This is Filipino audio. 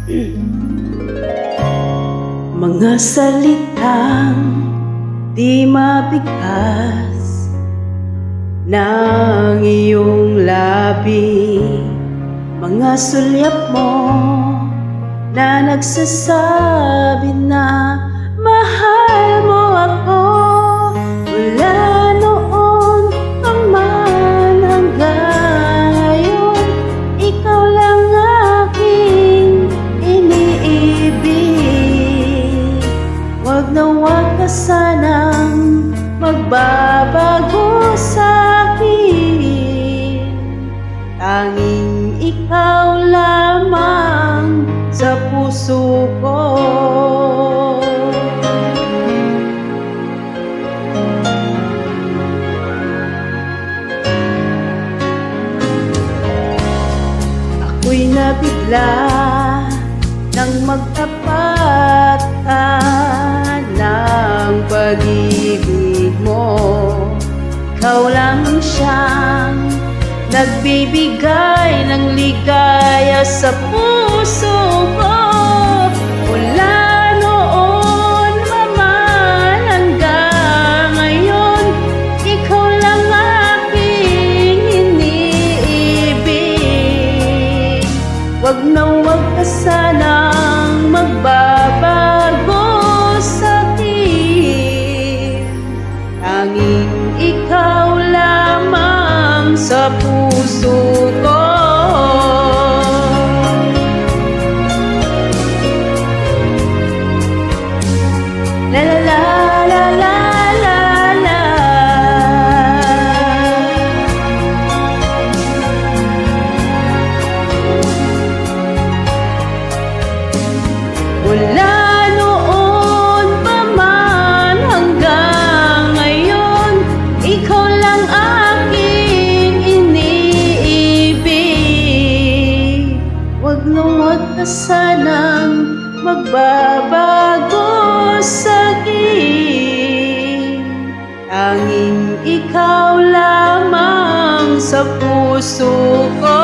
Mga salitang di mabigkas ng iyong labi, mga sulyap mo na nagsasabi na mahal mo ako. Mula noon pa man hanggang ngayon, ikaw lang aking iniibig. Wag na wag ka sanang magbabago sa'kin, tanging ikaw lamang sa puso ko. Ako'y nabigla nang magtapat ka ng pag-ibig mo. Ikaw lang siyang nagbibigay ng ligaya sa puso ko. Mula noon pa man hanggang ngayon, ikaw lang aking iniibig. Wag na wag ka sanang magbabago sa'kin, tanging ikaw lamang sa puso ko. La la la la la la la. Mula noon pa man hanggang ngayon, ikaw lang aking iniibig. Wag na wag ka sanang magbabago sa'kin, tanging ikaw lamang sa puso ko.